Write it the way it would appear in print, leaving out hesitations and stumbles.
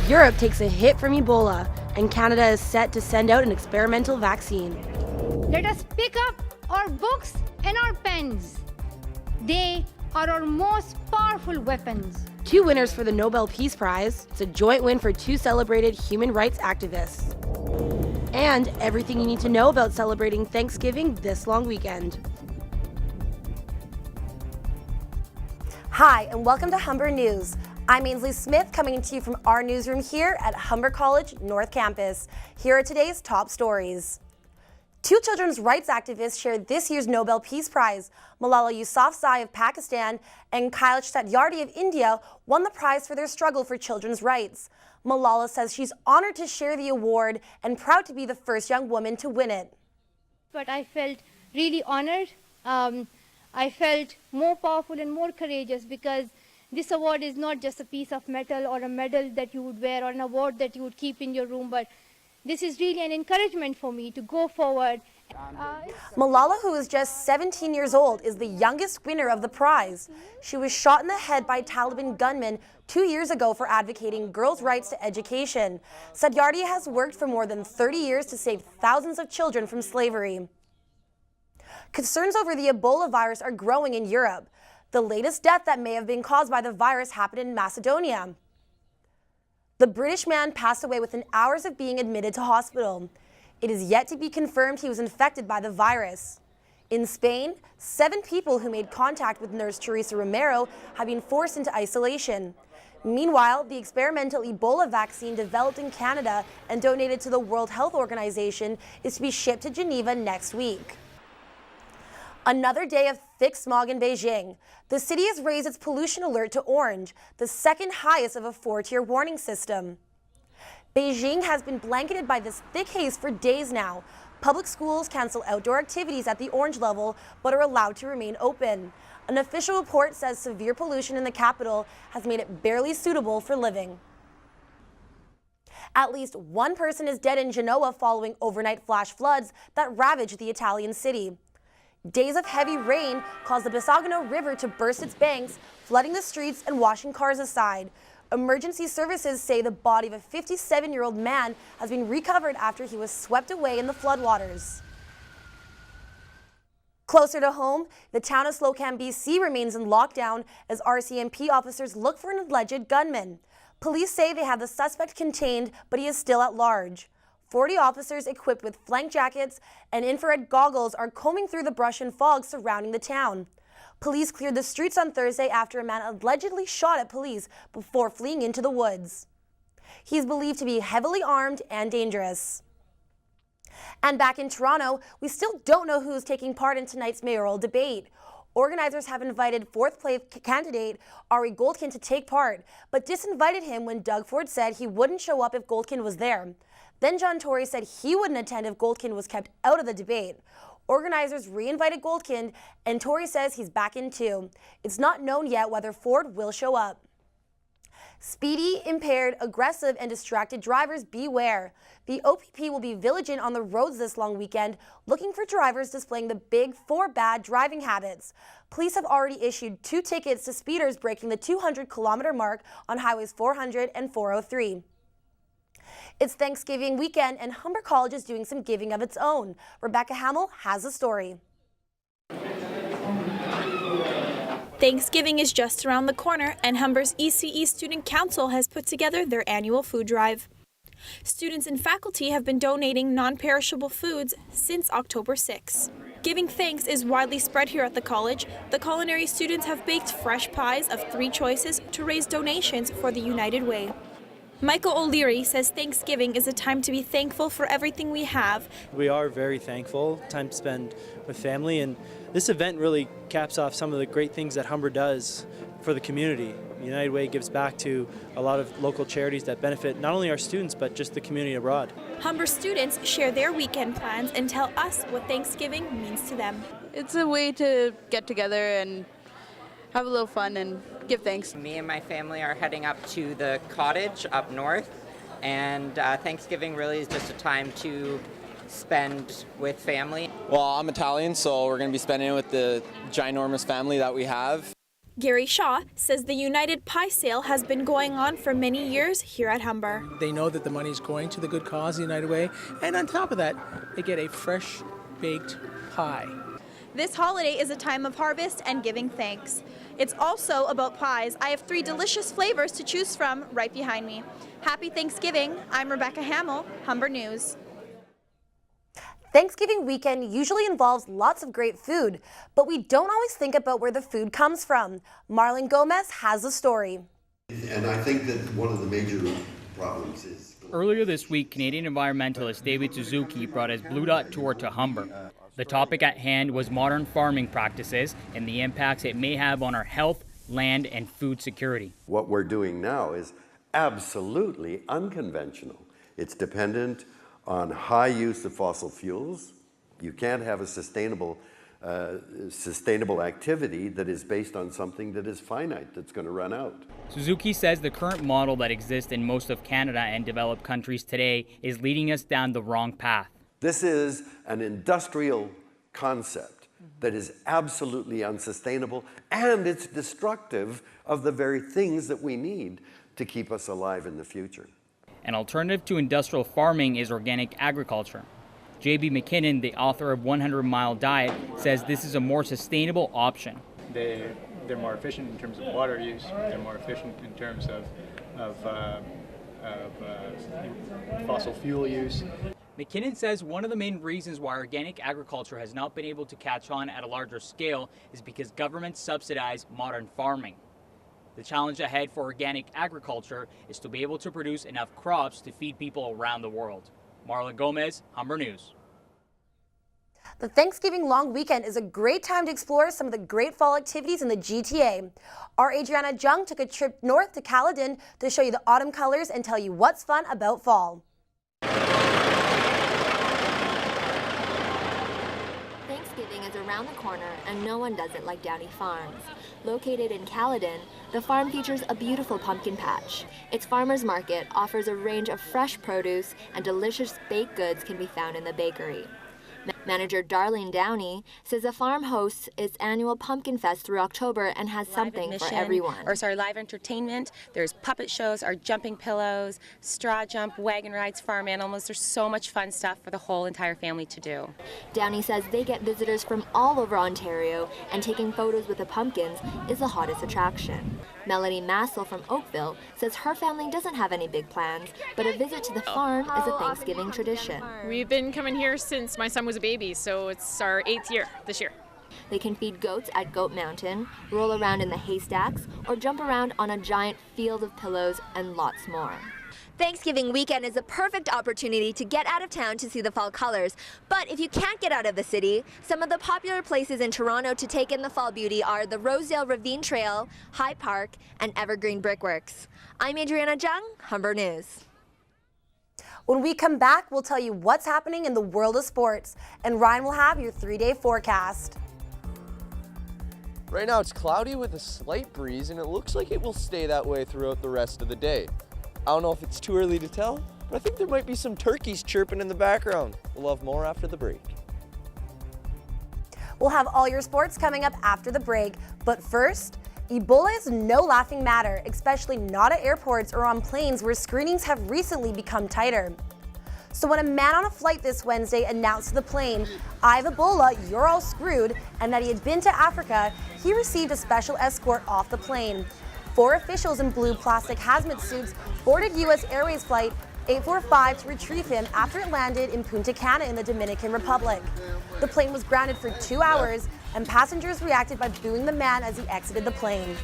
Europe takes a hit from Ebola, and Canada is set to send out an experimental vaccine. Let us pick up our books and our pens. They are our most powerful weapons. 2 winners for the Nobel Peace Prize. It's a joint win for 2 celebrated human rights activists. And everything you need to know about celebrating Thanksgiving this long weekend. Hi, and welcome to Humber News. I'm Ainsley Smith, coming to you from our newsroom here at Humber College North Campus. Here are today's top stories. 2 children's rights activists shared this year's Nobel Peace Prize. Malala Yousafzai of Pakistan and Kailash Satyarthi of India won the prize for their struggle for children's rights. Malala says she's honored to share the award and proud to be the first young woman to win it. But I felt really honored. I felt more powerful and more courageous because this award is not just a piece of metal or a medal that you would wear or an award that you would keep in your room, but this is really an encouragement for me to go forward. Malala, who is just 17 years old, is the youngest winner of the prize. She was shot in the head by Taliban gunmen 2 years ago for advocating girls' rights to education. Satyarthi has worked for more than 30 years to save thousands of children from slavery. Concerns over the Ebola virus are growing in Europe. The latest death that may have been caused by the virus happened in Macedonia. The British man passed away within hours of being admitted to hospital. It is yet to be confirmed he was infected by the virus. In Spain, 7 people who made contact with nurse Teresa Romero have been forced into isolation. Meanwhile, the experimental Ebola vaccine developed in Canada and donated to the World Health Organization is to be shipped to Geneva next week. Another day of thick smog in Beijing. The city has raised its pollution alert to orange, the second highest of a 4-tier warning system. Beijing has been blanketed by this thick haze for days now. Public schools cancel outdoor activities at the orange level, but are allowed to remain open. An official report says severe pollution in the capital has made it barely suitable for living. At least 1 person is dead in Genoa following overnight flash floods that ravaged the Italian city. Days of heavy rain caused the Bisagno River to burst its banks, flooding the streets and washing cars aside. Emergency services say the body of a 57-year-old man has been recovered after he was swept away in the floodwaters. Closer to home, the town of Slocum, BC remains in lockdown as RCMP officers look for an alleged gunman. Police say they have the suspect contained, but he is still at large. 40 officers equipped with flak jackets and infrared goggles are combing through the brush and fog surrounding the town. Police cleared the streets on Thursday after a man allegedly shot at police before fleeing into the woods. He's believed to be heavily armed and dangerous. And back in Toronto, we still don't know who's taking part in tonight's mayoral debate. Organizers have invited 4th-place candidate Ari Goldkin to take part, but disinvited him when Doug Ford said he wouldn't show up if Goldkin was there. Then John Tory said he wouldn't attend if Goldkin was kept out of the debate. Organizers re-invited Goldkin, and Tory says he's back in too. It's not known yet whether Ford will show up. Speedy, impaired, aggressive, and distracted drivers beware. The OPP will be vigilant on the roads this long weekend, looking for drivers displaying the big 4 bad driving habits. Police have already issued 2 tickets to speeders breaking the 200-kilometer mark on highways 400 and 403. It's Thanksgiving weekend, and Humber College is doing some giving of its own. Rebecca Hamill has the story. Thanksgiving is just around the corner, and Humber's ECE Student Council has put together their annual food drive. Students and faculty have been donating non-perishable foods since October 6. Giving thanks is widely spread here at the college. The culinary students have baked fresh pies of 3 choices to raise donations for the United Way. Michael O'Leary says Thanksgiving is a time to be thankful for everything we have. We are very thankful, time to spend with family, and this event really caps off some of the great things that Humber does for the community. United Way gives back to a lot of local charities that benefit not only our students but just the community abroad. Humber students share their weekend plans and tell us what Thanksgiving means to them. It's a way to get together and have a little fun and give thanks. Me and my family are heading up to the cottage up north, and Thanksgiving really is just a time to spend with family. Well, I'm Italian, so we're going to be spending it with the ginormous family that we have. Gary Shaw says the United Pie Sale has been going on for many years here at Humber. They know that the money is going to the good cause, the United Way, and on top of that, they get a fresh baked pie. This holiday is a time of harvest and giving thanks. It's also about pies. I have 3 delicious flavors to choose from right behind me. Happy Thanksgiving. I'm Rebecca Hamill, Humber News. Thanksgiving weekend usually involves lots of great food, but we don't always think about where the food comes from. Marlon Gomez has the story. And I think that one of the major problems is... Earlier this week, Canadian environmentalist David Suzuki brought his Blue Dot tour to Humber. The topic at hand was modern farming practices and the impacts it may have on our health, land, and food security. What we're doing now is absolutely unconventional. It's dependent on high use of fossil fuels. You can't have a sustainable activity that is based on something that is finite, that's going to run out. Suzuki says the current model that exists in most of Canada and developed countries today is leading us down the wrong path. This is an industrial concept that is absolutely unsustainable, and it's destructive of the very things that we need to keep us alive in the future. An alternative to industrial farming is organic agriculture. J.B. McKinnon, the author of 100 Mile Diet, says this is a more sustainable option. They're more efficient in terms of water use. They're more efficient in terms of fossil fuel use. McKinnon says one of the main reasons why organic agriculture has not been able to catch on at a larger scale is because governments subsidize modern farming. The challenge ahead for organic agriculture is to be able to produce enough crops to feed people around the world. Marlon Gomez, Humber News. The Thanksgiving long weekend is a great time to explore some of the great fall activities in the GTA. Our Adriana Jung took a trip north to Caledon to show you the autumn colors and tell you what's fun about fall. Thanksgiving is around the corner and no one does it like Downey Farms. Located in Caledon, the farm features a beautiful pumpkin patch. Its farmers market offers a range of fresh produce and delicious baked goods can be found in the bakery. Manager Darlene Downey says the farm hosts its annual Pumpkin Fest through October and has something for everyone. Live entertainment. There's puppet shows, our jumping pillows, straw jump, wagon rides, farm animals. There's so much fun stuff for the whole entire family to do. Downey says they get visitors from all over Ontario and taking photos with the pumpkins is the hottest attraction. Melanie Massel from Oakville says her family doesn't have any big plans, but a visit to the farm is a Thanksgiving tradition. We've been coming here since my son was a baby, so it's our 8th year this year. They can feed goats at Goat Mountain, roll around in the haystacks, or jump around on a giant field of pillows and lots more. Thanksgiving weekend is a perfect opportunity to get out of town to see the fall colors. But if you can't get out of the city, some of the popular places in Toronto to take in the fall beauty are the Rosedale Ravine Trail, High Park, and Evergreen Brickworks. I'm Adriana Jung, Humber News. When we come back, we'll tell you what's happening in the world of sports, and Ryan will have your 3-day forecast. Right now it's cloudy with a slight breeze, and it looks like it will stay that way throughout the rest of the day. I don't know if it's too early to tell, but I think there might be some turkeys chirping in the background. We'll have more after the break. We'll have all your sports coming up after the break, but first, Ebola is no laughing matter, especially not at airports or on planes where screenings have recently become tighter. So when a man on a flight this Wednesday announced to the plane, "I have Ebola, you're all screwed," and that he had been to Africa, he received a special escort off the plane. 4 officials in blue plastic hazmat suits boarded U.S. Airways Flight 845 to retrieve him after it landed in Punta Cana in the Dominican Republic. The plane was grounded for 2 hours, and passengers reacted by booing the man as he exited the plane.